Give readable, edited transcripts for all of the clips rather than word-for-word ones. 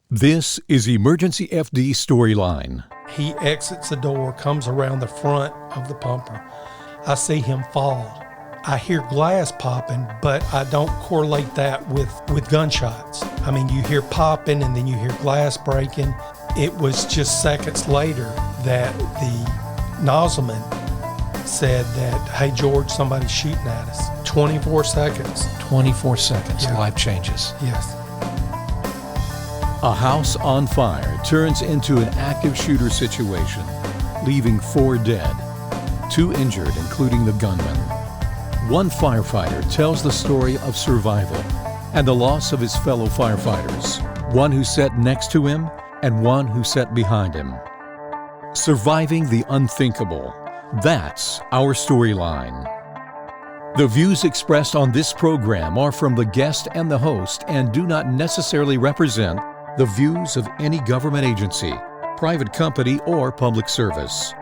This is EmergencyFD Storyline. He exits the door, comes around the front of the pumper. I see him fall. I hear glass popping, but I don't correlate that with gunshots. I mean, you hear popping and then you hear glass breaking. It was just seconds later that the nozzelman said that, "Hey, George, somebody's shooting at us." 24 seconds. 24 seconds, Yeah. Life changes. Yes. A house on fire turns into an active shooter situation, leaving 4 dead, 2 injured, including the gunman. One firefighter tells the story of survival and the loss of his fellow firefighters, one who sat next to him and one who sat behind him. Surviving the unthinkable. That's our storyline. The views expressed on this program are from the guest and the host and do not necessarily represent the views of any government agency, private company, or public service.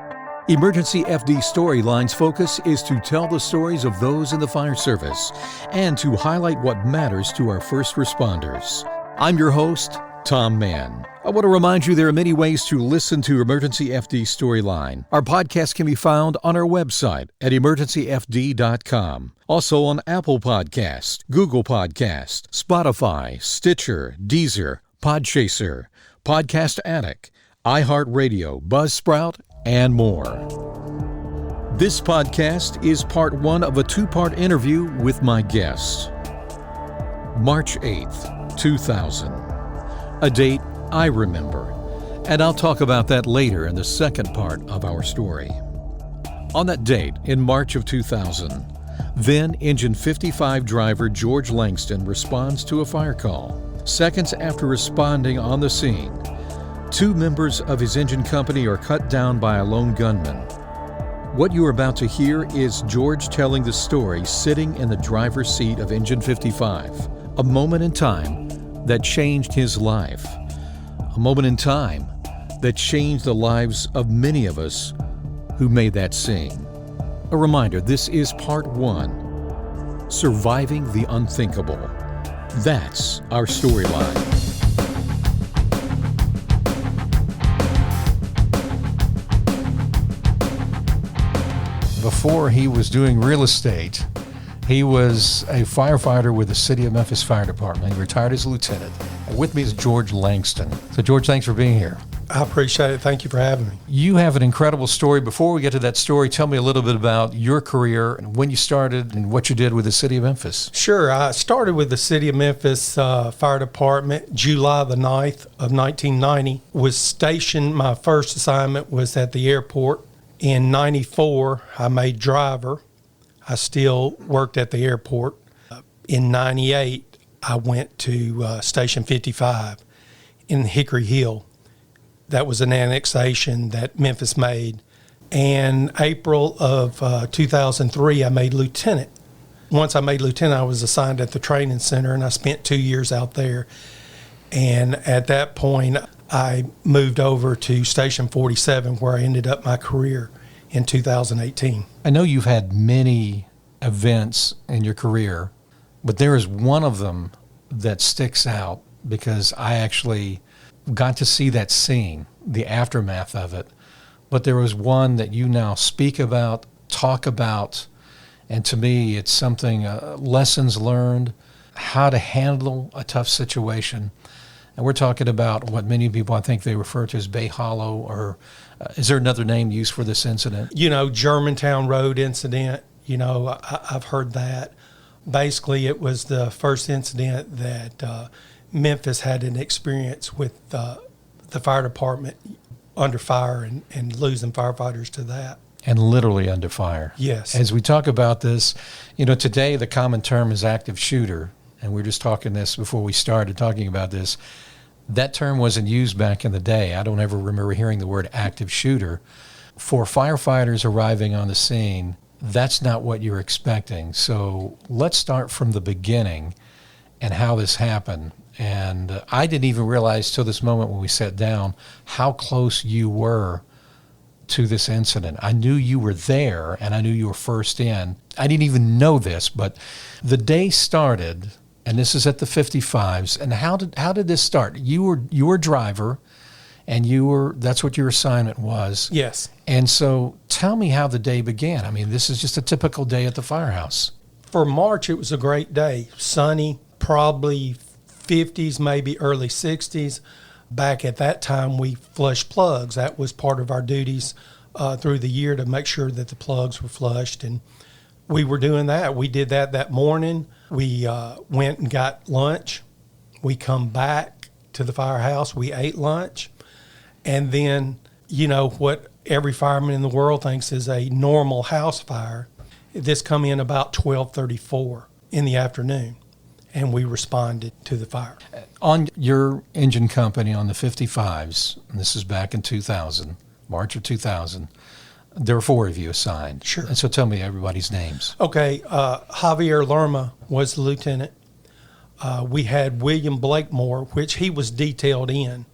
EmergencyFD Storyline's focus is to tell the stories of those in the fire service and to highlight what matters to our first responders. I'm your host, Tom Mann. I want to remind you there are many ways to listen to EmergencyFD Storyline. Our podcast can be found on our website at emergencyfd.com. Also on Apple Podcasts, Google Podcasts, Spotify, Stitcher, Deezer, Podchaser, Podcast Addict, iHeartRadio, Buzzsprout, and more. This podcast is part 1 of a 2-part interview with my guests. March 8th, 2000. A date I remember, and I'll talk about that later in the second part of our story. On that date, in March of 2000, then Engine 55 driver George Langston responds to a fire call. Seconds after responding on the scene, 2 members of his engine company are cut down by a lone gunman. What you are about to hear is George telling the story sitting in the driver's seat of Engine 55, a moment in time that changed his life, a moment in time that changed the lives of many of us who made that scene. A reminder, this is part 1, Surviving the Unthinkable. That's our storyline. Before he was doing real estate, he was a firefighter with the city of Memphis Fire Department. He retired as a lieutenant. And with me is George Langston. So George, thanks for being here. I appreciate it. Thank you for having me. You have an incredible story. Before we get to that story, tell me a little bit about your career and when you started and what you did with the city of Memphis. Sure. I started with the City of Memphis Fire Department July the 9th of 1990. Was stationed, my first assignment was at the airport. In 94, I made driver. I still worked at the airport. In 98, I went to Station 55 in Hickory Hill. That was an annexation that Memphis made. And April of 2003, I made lieutenant. Once I made lieutenant, I was assigned at the training center, and I spent 2 years out there. And at that point, I moved over to Station 47, where I ended up my career in 2018. I know you've had many events in your career, but there is one of them that sticks out because I actually got to see that scene, the aftermath of it. But there was one that you now speak about, talk about, and to me it's something, lessons learned, how to handle a tough situation. And we're talking about what many people, I think they refer to as Bay Hollow, or is there another name used for this incident? Germantown Road incident, I've heard that. Basically, it was the first incident that Memphis had an experience with the fire department under fire and losing firefighters to that. And literally under fire. Yes. As we talk about this, today the common term is active shooter, and we were just talking this before we started talking about this. That term wasn't used back in the day. I don't ever remember hearing the word active shooter. For firefighters arriving on the scene, that's not what you're expecting. So let's start from the beginning and how this happened. And I didn't even realize till this moment when we sat down how close you were to this incident. I knew you were there and I knew you were first in. I didn't even know this, but the day started And this is at the 55s. And how did this start? You were a driver, and that's what your assignment was. Yes. And so tell me how the day began. I mean, this is just a typical day at the firehouse. For March, it was a great day. Sunny, probably 50s, maybe early 60s. Back at that time, we flushed plugs. That was part of our duties through the year, to make sure that the plugs were flushed. And we were doing that. We did that morning. We went and got lunch. We come back to the firehouse. We ate lunch. And then, what every fireman in the world thinks is a normal house fire. This come in about 12:34 in the afternoon, and we responded to the fire. On your engine company on the 55s, and this is back in 2000, March of 2000, there were 4 of you assigned. Sure. And so tell me everybody's names. Okay, Javier Lerma was the lieutenant. We had William Blakemore, which he was detailed in.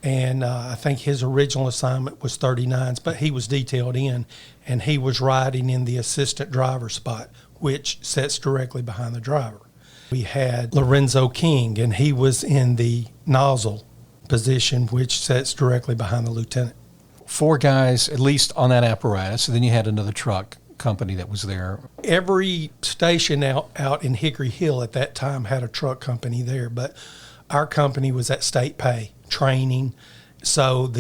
And I think his original assignment was 39s, but he was detailed in, and he was riding in the assistant driver spot, which sits directly behind the driver. We had Lorenzo King, and he was in the nozzle position, which sits directly behind the lieutenant. 4 guys, at least on that apparatus. And then you had another truck company that was there. Every station out in Hickory Hill at that time had a truck company there, but our company was at state pay training. So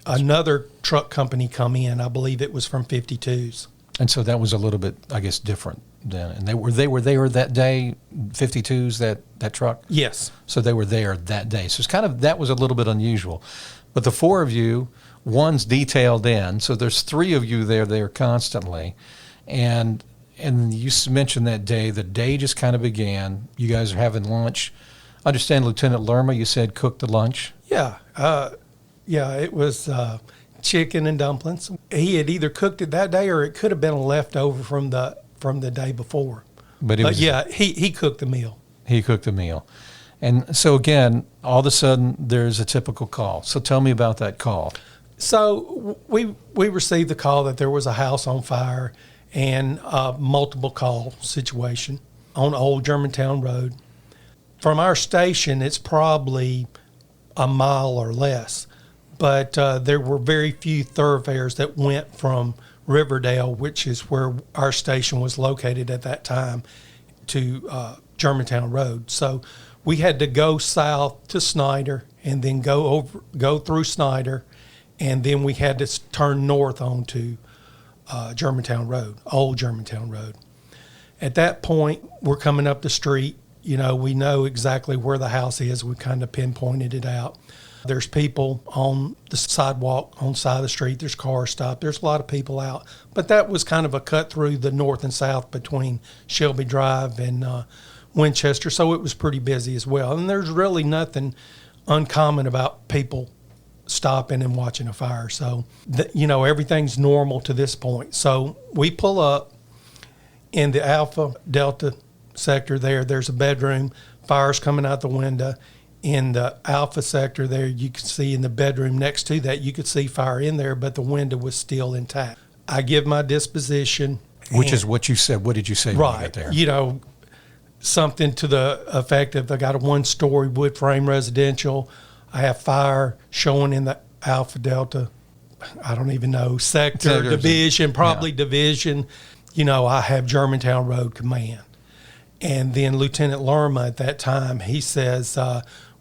another truck company come in. I believe it was from 52s. And so that was a little bit, I guess, different then. And they were there that day, 52s, that truck? Yes. So they were there that day. So it's that was a little bit unusual. But the 4 of you, one's detailed in, so there's 3 of you there constantly. And you mentioned that day, the day just kind of began. You guys are having lunch. I understand Lieutenant Lerma, you said, cooked the lunch? Yeah. It was chicken and dumplings. He had either cooked it that day, or it could have been a leftover from the day before. But he cooked the meal. He cooked the meal. And so again, all of a sudden, there's a typical call. So tell me about that call. So we received the call that there was a house on fire, and a multiple call situation on Old Germantown Road. From our station, it's probably a mile or less, but there were very few thoroughfares that went from Riverdale, which is where our station was located at that time, to Germantown Road. So we had to go south to Snyder, and then go through Snyder, and then we had to turn north onto Germantown Road, Old Germantown Road. At that point, we're coming up the street. We know exactly where the house is. We kind of pinpointed it out. There's people on the sidewalk on the side of the street. There's cars stopped. There's a lot of people out. But that was kind of a cut through the north and south between Shelby Drive and Winchester, so it was pretty busy as well. And there's really nothing uncommon about people stopping and watching a fire. So, everything's normal to this point. So we pull up in the Alpha Delta sector there. There's a bedroom. Fire's coming out the window. In the Alpha sector there, you can see in the bedroom next to that, you could see fire in there, but the window was still intact. I give my disposition. Which is what you said. What did you say when you got there? Something to the effect of, I got a 1-story wood frame residential. I have fire showing in the Alpha Delta, I don't even know, sector, division, probably division. I have Germantown Road Command. And then Lieutenant Lerma at that time, he says,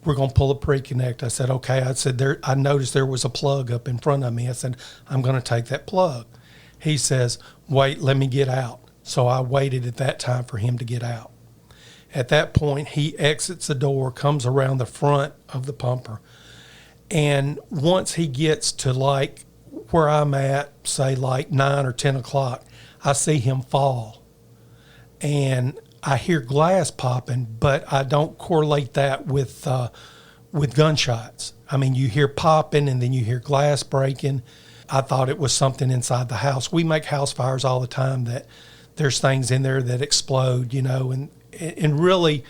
we're going to pull a pre-connect. I said, okay. I said, I noticed there was a plug up in front of me. I said, I'm going to take that plug. He says, wait, let me get out. So I waited at that time for him to get out. At that point, he exits the door, comes around the front of the pumper. And once he gets to where I'm at, say 9 or 10 o'clock, I see him fall. And I hear glass popping, but I don't correlate that with gunshots. I mean, you hear popping and then you hear glass breaking. I thought it was something inside the house. We make house fires all the time that there's things in there that explode, and really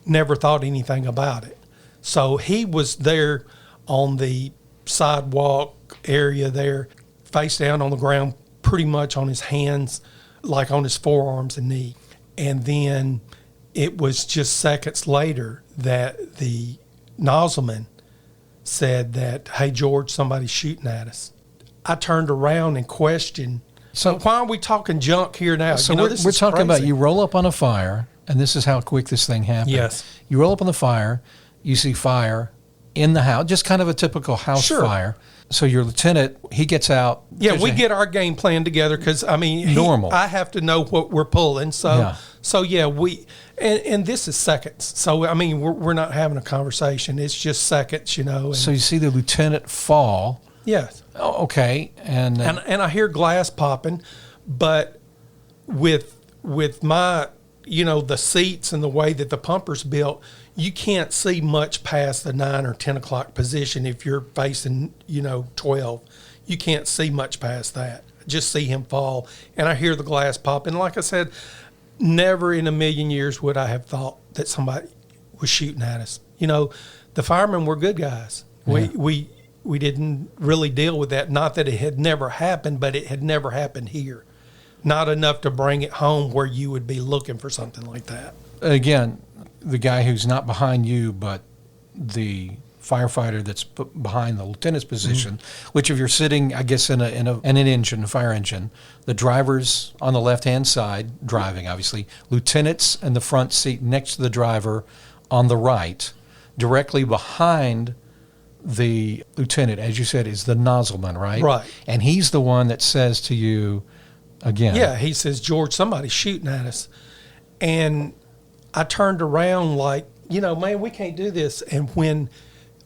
never thought anything about it. So he was there on the sidewalk area there, face down on the ground, pretty much on his hands, like on his forearms and knee. And then it was just seconds later that the nozzelman said that, "Hey, George, somebody's shooting at us." I turned around and questioned, so why are we talking junk here now? So we're talking about you roll up on a fire, and this is how quick this thing happened. Yes. You roll up on the fire, you see fire in the house, just kind of a typical house fire. So your lieutenant, he gets out. Yeah, we get our game plan together because, I mean, normal. I have to know what we're pulling. So, and this is seconds. So, I mean, we're not having a conversation. It's just seconds, And, so you see the lieutenant fall. Yes. Oh, okay. And I hear glass popping, but with my, the seats and the way that the pumper's built, you can't see much past the 9 or 10 o'clock position if you're facing, 12. You can't see much past that. Just see him fall. And I hear the glass pop. And like I said, never in a million years would I have thought that somebody was shooting at us. The firemen were good guys. Yeah. We didn't really deal with that. Not that it had never happened, but it had never happened here. Not enough to bring it home where you would be looking for something like that. Again, the guy who's not behind you, but the firefighter that's behind the lieutenant's position, which if you're sitting, I guess, in an engine, a fire engine, the driver's on the left-hand side, driving, obviously. Lieutenant's in the front seat next to the driver on the right. Directly behind the lieutenant, as you said, is the nozzelman, right? Right. And he's the one that says to you, again. Yeah, he says, "George, somebody's shooting at us." And I turned around like, man, we can't do this. And when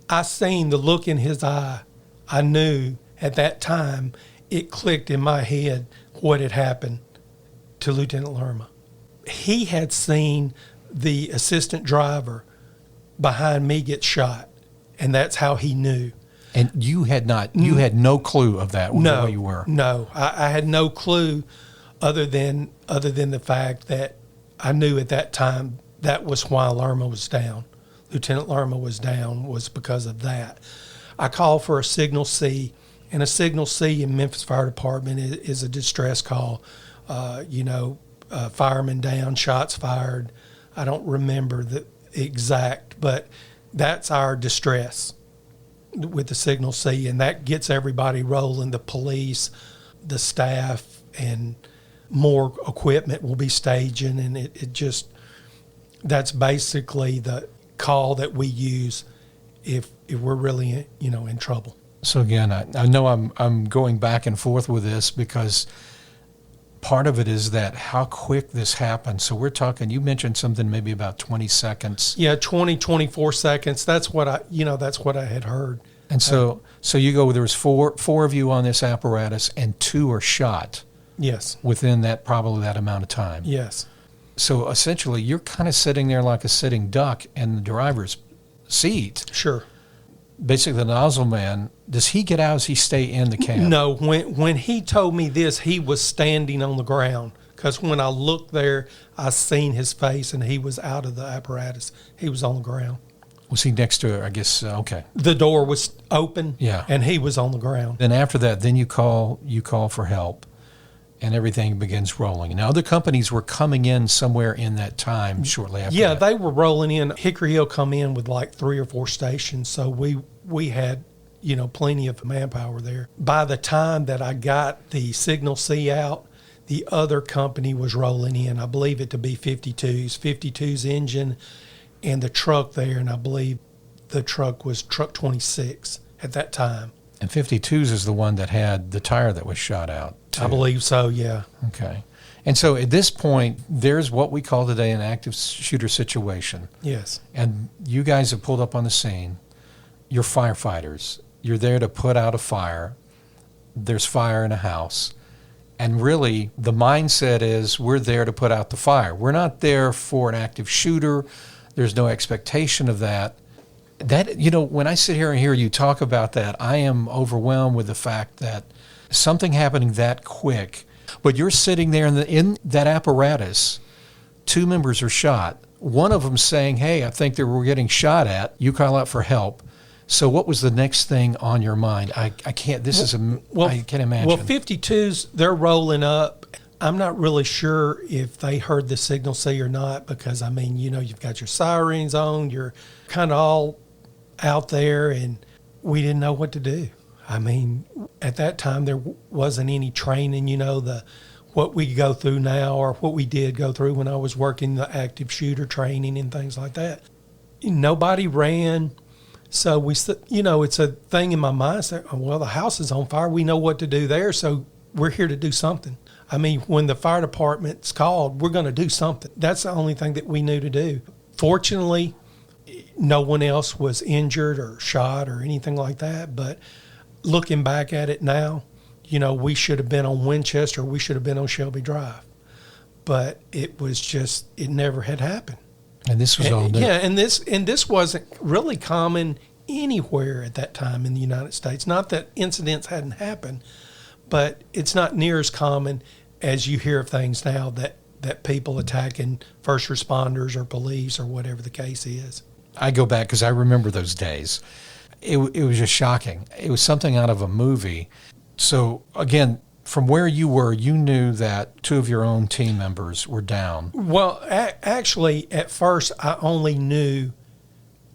I seen the look in his eye, I knew at that time it clicked in my head what had happened to Lieutenant Lerma. He had seen the assistant driver behind me get shot, and that's how he knew. And you had no clue of that where you were. No, I had no clue other than the fact that I knew at that time that was why Lerma was down. Lieutenant Lerma was down was because of that. I called for a Signal C, and a Signal C in Memphis Fire Department is a distress call. Fireman down, shots fired. I don't remember the exact, but that's our distress with the Signal C, and that gets everybody rolling. The police, the staff, and more equipment will be staging, and it just, that's basically the call that we use if we're really in trouble. So again, I know I'm going back and forth with this because part of it is that how quick this happened. So we're talking, you mentioned something maybe about 20 seconds. Yeah, 24 seconds. That's what I had heard. And so you go, there was four of you on this apparatus and 2 are shot. Yes. Within probably that amount of time. Yes. So essentially you're kind of sitting there like a sitting duck in the driver's seat. Sure. Basically, the nozzelman, does he get out? Does he stay in the cab? No. When he told me this, he was standing on the ground. Because when I looked there, I seen his face, and he was out of the apparatus. He was on the ground. Was he next to her? I guess, okay. The door was open, yeah, and he was on the ground. Then after that, then you call for help, and everything begins rolling. Now, other companies were coming in somewhere in that time shortly after that. They were rolling in. Hickory Hill come in with like 3 or 4 stations, so we had, plenty of manpower there. By the time that I got the Signal C out, the other company was rolling in. I believe it to be 52's engine and the truck there, and I believe the truck was truck 26 at that time. And 52's is the one that had the tire that was shot out, too. I believe so, yeah. Okay. And so at this point, there's what we call today an active shooter situation. Yes. And you guys have pulled up on the scene. You're firefighters. You're there to put out a fire. There's fire in a house. And really, the mindset is we're there to put out the fire. We're not there for an active shooter. There's no expectation of that. That, when I sit here and hear you talk about that, I am overwhelmed with the fact that something happening that quick, but you're sitting there in that apparatus, 2 members are shot. One of them saying, "Hey, I think that we're getting shot at." You call out for help. So what was the next thing on your mind? I can't imagine. Well, 52's, they're rolling up. I'm not really sure if they heard the signal C or not, because, I mean, you've got your sirens on, you're kind of all out there, and we didn't know what to do. I mean, at that time, there wasn't any training, what we go through now, or what we did go through when I was working the active shooter training and things like that. Nobody ran. So it's a thing in my mind. So, well, the house is on fire. We know what to do there. So we're here to do something. I mean, when the fire department's called, we're going to do something. That's the only thing that we knew to do. Fortunately, no one else was injured or shot or anything like that. But looking back at it now, we should have been on Winchester. We should have been on Shelby Drive. But it never had happened. And this was all new. Yeah, and this wasn't really common anywhere at that time in the United States. Not that incidents hadn't happened, but it's not near as common as you hear of things now that people attacking first responders or police or whatever the case is. I go back because I remember those days. It was just shocking. It was something out of a movie. So, again, from where you were, you knew that two of your own team members were down. Well, actually, at first, I only knew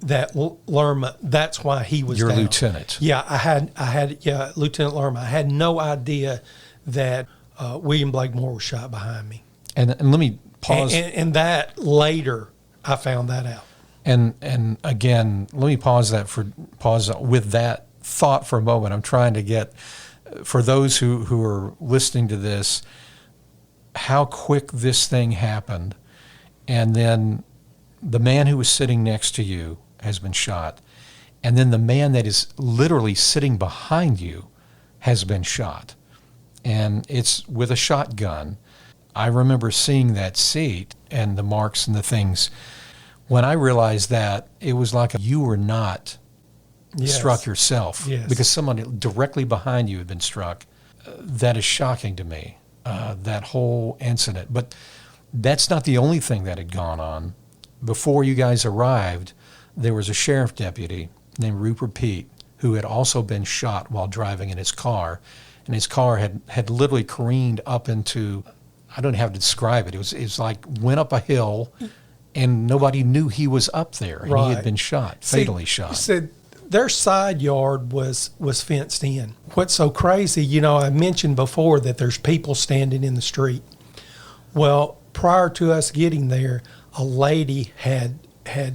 that Lerma, that's why he was your down. lieutenant. Yeah, I had Lieutenant Lerma. I had no idea that William Blakemore was shot behind me. And let me pause. And that later, I found that out. And again, let me pause with that thought for a moment. I'm trying to get, for those who are listening to this, how quick this thing happened. And then the man who was sitting next to you has been shot. And then the man that is literally sitting behind you has been shot. And it's with a shotgun. I remember seeing that seat and the marks and the things. When I realized that, it was like you were not struck yourself, because someone directly behind you had been struck. That is shocking to me, that whole incident. But that's not the only thing that had gone on. Before you guys arrived, there was a sheriff deputy named Rupert Pete who had also been shot while driving in his car. And his car had literally careened up into, I don't know how to describe it. It was like went up a hill, and nobody knew he was up there. And he had been shot, fatally shot. He said their side yard was fenced in. What's so crazy, I mentioned before that there's people standing in the street. Well, prior to us getting there, a lady had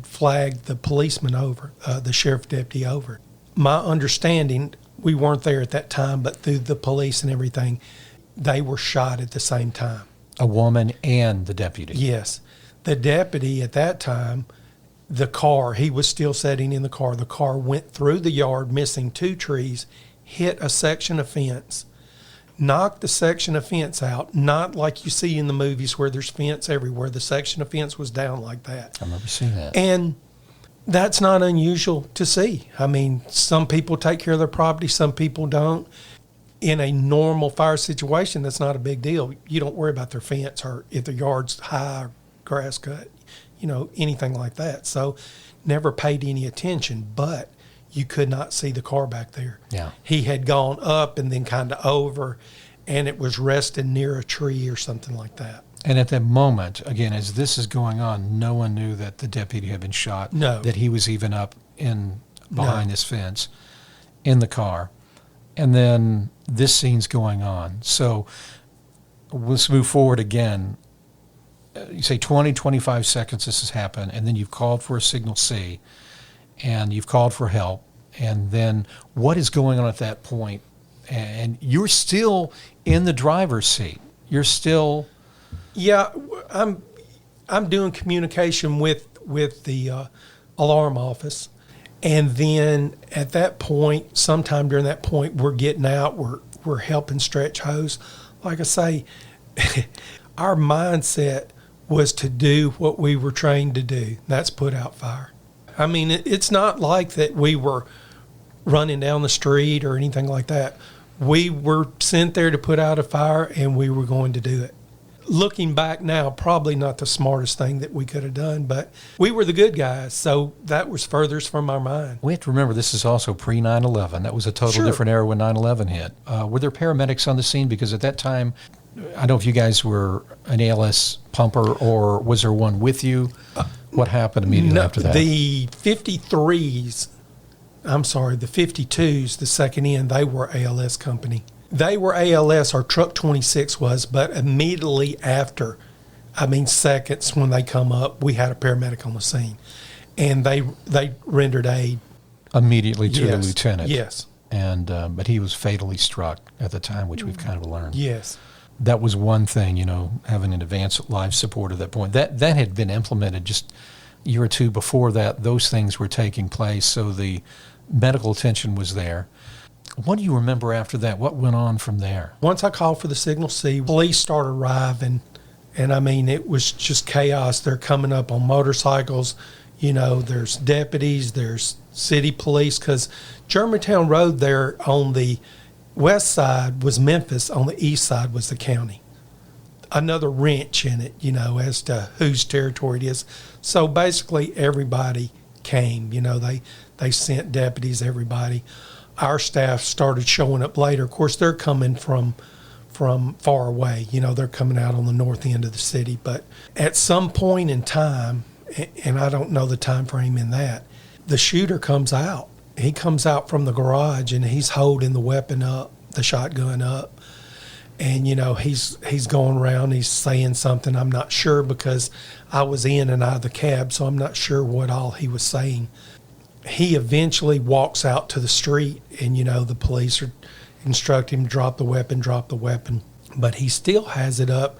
flagged the policeman over, the sheriff deputy over. My understanding, we weren't there at that time, but through the police and everything, they were shot at the same time. A woman and the deputy. Yes. The deputy at that time, the car, he was still sitting in the car. The car went through the yard, missing 2 trees, hit a section of fence, knocked the section of fence out, not like you see in the movies where there's fence everywhere. The section of fence was down like that. I remember seeing that. And that's not unusual to see. I mean, some people take care of their property, some people don't. In a normal fire situation, that's not a big deal. You don't worry about their fence or if the yard's high or grass cut, anything like that. So never paid any attention, but you could not see the car back there. Yeah. He had gone up and then kind of over, and it was resting near a tree or something like that. And at that moment, again, as this is going on, no one knew that the deputy had been shot. No. That he was even up behind this fence in the car. And then this scene's going on. So let's move forward again. You say 20, 25 seconds this has happened, and then you've called for a signal C, and you've called for help. And then what is going on at that point? And you're still in the driver's seat. You're still... Yeah, I'm doing communication with the alarm office, and then at that point, sometime during that point, we're getting out. We're helping stretch hose. Like I say, our mindset was to do what we were trained to do. That's put out fire. I mean, it's not like that we were running down the street or anything like that. We were sent there to put out a fire, and we were going to do it. Looking back now, probably not the smartest thing that we could have done, but we were the good guys, so that was furthest from our mind. We have to remember this is also pre-9/11. That was a total Sure. different era when 9/11 hit. Were there paramedics on the scene? Because at that time, I don't know if you guys were an ALS pumper or was there one with you? What happened immediately after that? The 52s, the second in, they were ALS company. They were ALS, our truck 26 was, but immediately after, seconds when they come up, we had a paramedic on the scene. And they rendered aid. Immediately to the lieutenant. Yes. And but he was fatally struck at the time, which we've kind of learned. Yes. That was one thing, having an advanced life support at that point. That had been implemented just a year or two before that. Those things were taking place, so the medical attention was there. What do you remember after that? What went on from there? Once I called for the Signal C, police started arriving, and it was just chaos. They're coming up on motorcycles. There's deputies, there's city police, because Germantown Road there on the west side was Memphis, on the east side was the county. Another wrench in it, as to whose territory it is. So basically everybody came, they sent deputies, everybody. Our staff started showing up later. Of course, they're coming from far away, they're coming out on the north end of the city. But at some point in time, and I don't know the time frame in that, the shooter comes out. He comes out from the garage and he's holding the weapon up, the shotgun up. And, he's going around, he's saying something. I'm not sure because I was in and out of the cab, so I'm not sure what all he was saying. He eventually walks out to the street and, the police are instructing him, drop the weapon. But he still has it up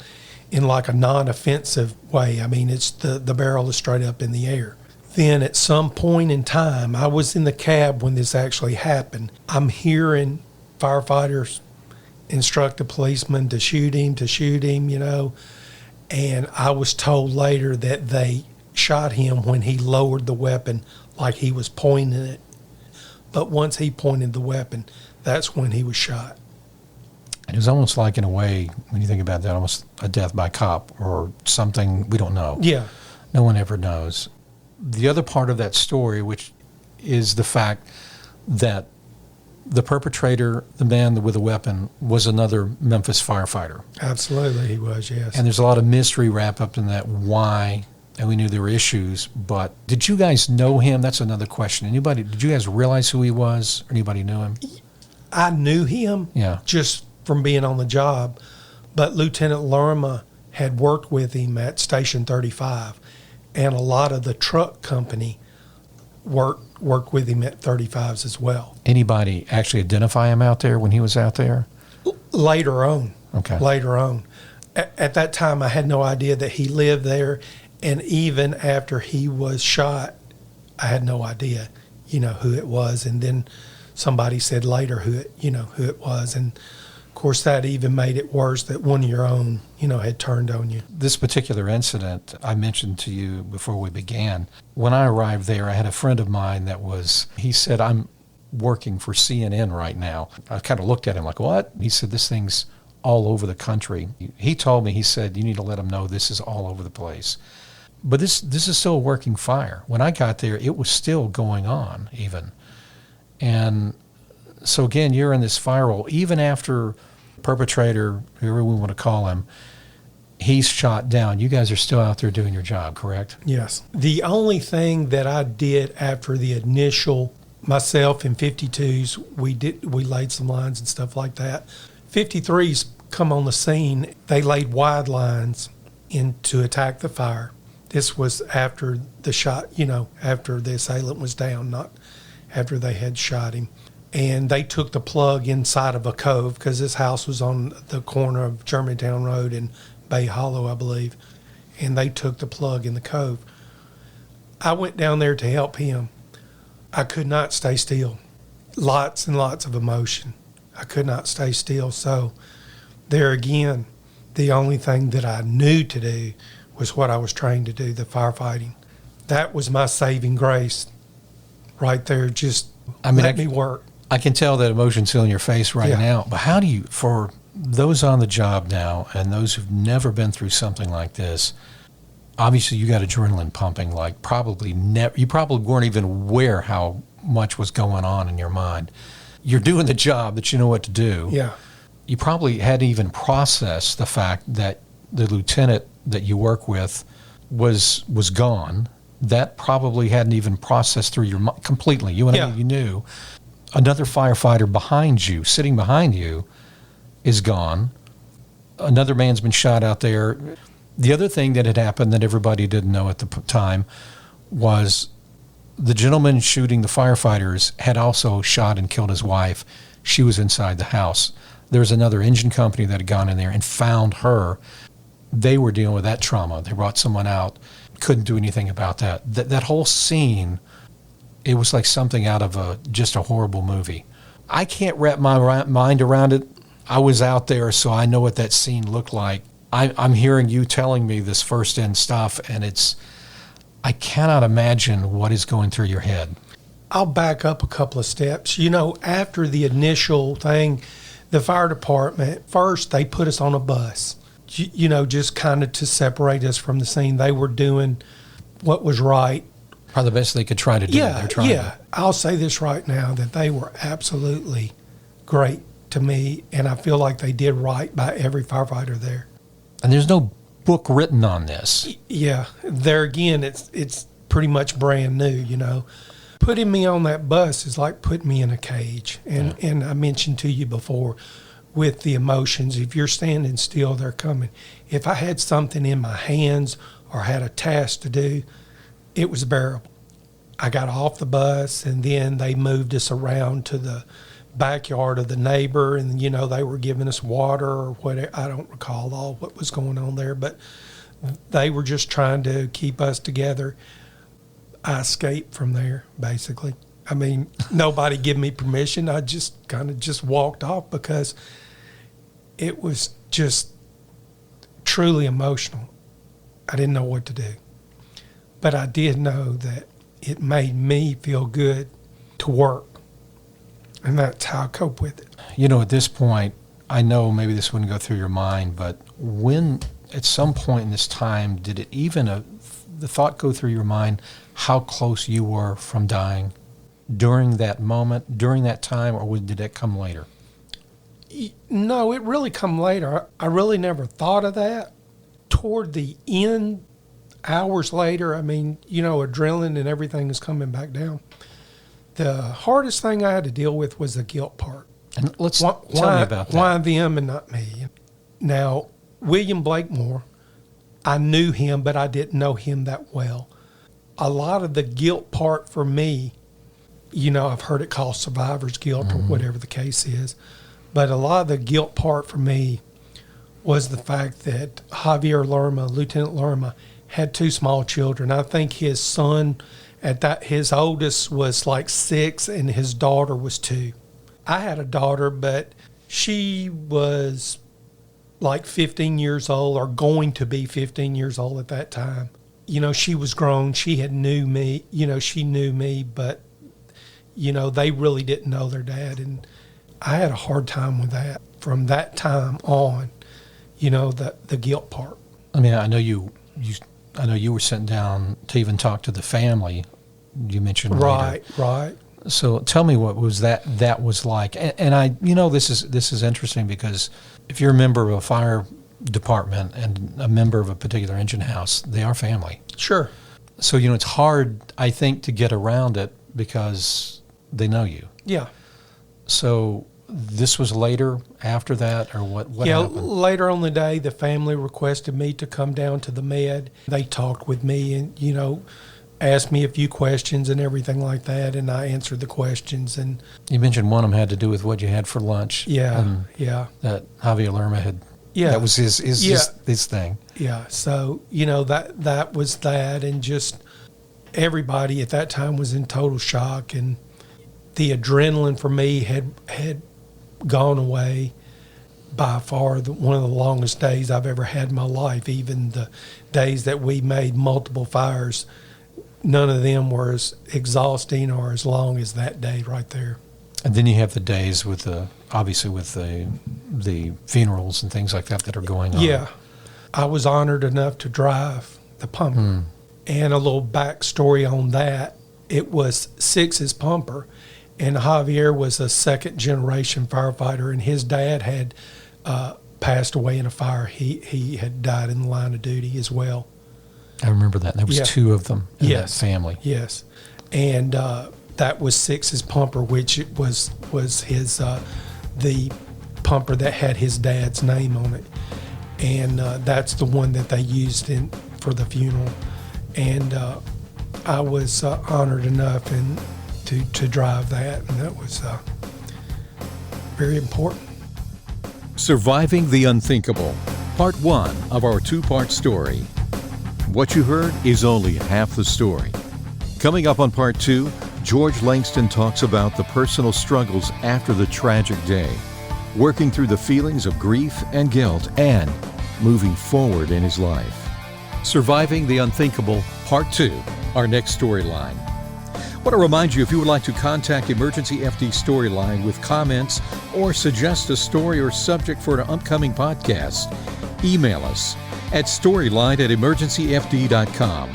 in like a non-offensive way. It's the barrel is straight up in the air. Then at some point in time, I was in the cab when this actually happened. I'm hearing firefighters instruct the policeman to shoot him, and I was told later that they shot him when he lowered the weapon like he was pointing it. But once he pointed the weapon, that's when he was shot. It was almost like, in a way, when you think about that, almost a death by cop or something we don't know. Yeah. No one ever knows. The other part of that story, which is the fact that the perpetrator, the man with the weapon, was another Memphis firefighter. Absolutely, he was, yes. And there's a lot of mystery wrapped up in that, why, and we knew there were issues, but did you guys know him? That's another question. Did you guys realize who he was? Or anybody knew him? I knew him just from being on the job, but Lieutenant Lerma had worked with him at Station 35, and a lot of the truck company worked with him at 35s as well. Anybody actually identify him out there when he was out there? Later on. Okay. Later on. At that time, I had no idea that he lived there, and even after he was shot, I had no idea, who it was. And then somebody said later who it was, and of course that even made it worse that one of your own, had turned on you. This particular incident I mentioned to you before we began. When I arrived there, I had a friend of mine he said, I'm working for CNN right now. I kind of looked at him like, what? He said, this thing's all over the country. He told me, he said, you need to let them know this is all over the place. But this is still a working fire. When I got there, it was still going on even. And so again, you're in this fire roll. Even after perpetrator, whoever we want to call him, he's shot down. You guys are still out there doing your job, correct? Yes. The only thing that I did after the initial, myself in 52s, we laid some lines and stuff like that. 53s come on the scene. They laid wide lines in to attack the fire. This was after the shot, after the assailant was down, not after they had shot him. And they took the plug inside of a cove because this house was on the corner of Germantown Road and Bay Hollow, I believe. And they took the plug in the cove. I went down there to help him. I could not stay still. Lots and lots of emotion. I could not stay still. So there again, the only thing that I knew to do was what I was trained to do, the firefighting. That was my saving grace right there. Just let me work. I can tell that emotion's still in your face right now. But how do you, for those on the job now and those who've never been through something like this, obviously you got adrenaline pumping like you probably weren't even aware how much was going on in your mind. You're doing the job that you know what to do. Yeah. you probably hadn't even processed the fact that the lieutenant that you work with was gone. That probably hadn't even processed through your mind completely. You knew another firefighter behind you, sitting behind you, is gone. Another man's been shot out there. The other thing that had happened that everybody didn't know at the time was the gentleman shooting the firefighters had also shot and killed his wife. She was inside the house. There was another engine company that had gone in there and found her. They were dealing with that trauma. They brought someone out, couldn't do anything about that. That whole scene, it was like something out of just a horrible movie. I can't wrap my mind around it. I was out there, so I know what that scene looked like. I'm hearing you telling me this first-end stuff, and I cannot imagine what is going through your head. I'll back up a couple of steps. After the initial thing, the fire department, first they put us on a bus, just kind of to separate us from the scene. They were doing what was right. Probably the best they could try to do. Yeah. I'll say this right now, that they were absolutely great to me, and I feel like they did right by every firefighter there. And there's no book written on this. Yeah. There again, it's pretty much brand new, Putting me on that bus is like putting me in a cage. And I mentioned to you before with the emotions, if you're standing still, they're coming. If I had something in my hands or had a task to do, it was bearable. I got off the bus, and then they moved us around to the backyard of the neighbor, and they were giving us water or whatever. I don't recall all what was going on there, but they were just trying to keep us together. I escaped from there, basically. I mean, nobody gave me permission. I just kind of just walked off because it was just truly emotional. I didn't know what to do. But I did know that it made me feel good to work. And that's how I cope with it. At this point, I know maybe this wouldn't go through your mind, but when, at some point in this time, did it even, the thought go through your mind how close you were from dying during that moment, during that time, or did that come later? No, it really come later. I really never thought of that. Toward the end, hours later, adrenaline and everything is coming back down. The hardest thing I had to deal with was the guilt part. And tell me about that. Why them and not me? Now, William Blakemore, I knew him, but I didn't know him that well. A lot of the guilt part for me, I've heard it called survivor's guilt or whatever the case is, but a lot of the guilt part for me was the fact that Javier Lerma, Lieutenant Lerma, had two small children. I think his son, his oldest was like 6 and his daughter was 2. I had a daughter, but she was like 15 years old or going to be 15 years old at that time. She was grown. She had knew me. She knew me, but, they really didn't know their dad. And I had a hard time with that from that time on, the guilt part. I mean, I know you were sent down to even talk to the family. You mentioned later. Right. So tell me what was that was like. And I, this is interesting because if you're a member of a fire department and a member of a particular engine house, they are family. Sure. So, it's hard, I think, to get around it because they know you. Yeah. So this was later after that, or what happened? Later on the day, the family requested me to come down to the med. They talked with me and, asked me a few questions and everything like that, and I answered the questions. And you mentioned one of them had to do with what you had for lunch. Yeah. That Javier Lerma had. Yeah. That was his thing. Yeah. So, that was that, and just everybody at that time was in total shock, and the adrenaline for me had gone away. By far one of the longest days I've ever had in my life. Even the days that we made multiple fires, none of them were as exhausting or as long as that day right there. And then you have the days with the funerals and things like that are going on. Yeah. I was honored enough to drive the pumper. And a little backstory on that, it was Six's pumper, And Javier was a second-generation firefighter, and his dad had passed away in a fire. He had died in the line of duty as well. I remember that. There was Yeah. 2 of them in Yes. that family. Yes, and that was Six's pumper, which was his the pumper that had his dad's name on it, and that's the one that they used for the funeral. And I was honored enough to drive that, and that was very important. Surviving the Unthinkable, Part 1 of our 2-part story. What you heard is only half the story. Coming up on Part 2, George Langston talks about the personal struggles after the tragic day, working through the feelings of grief and guilt, and moving forward in his life. Surviving the Unthinkable, Part 2, our next storyline. I want to remind you, if you would like to contact Emergency FD Storyline with comments or suggest a story or subject for an upcoming podcast, email us at storyline@emergencyfd.com.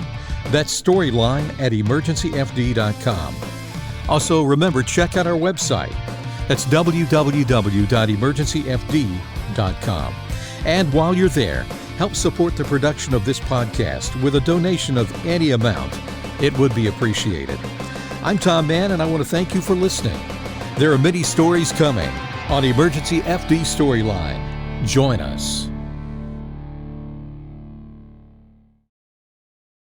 That's storyline@emergencyfd.com. Also, remember, check out our website. That's www.emergencyfd.com. And while you're there, help support the production of this podcast with a donation of any amount. It would be appreciated. I'm Tom Mann, and I want to thank you for listening. There are many stories coming on Emergency FD Storyline. Join us.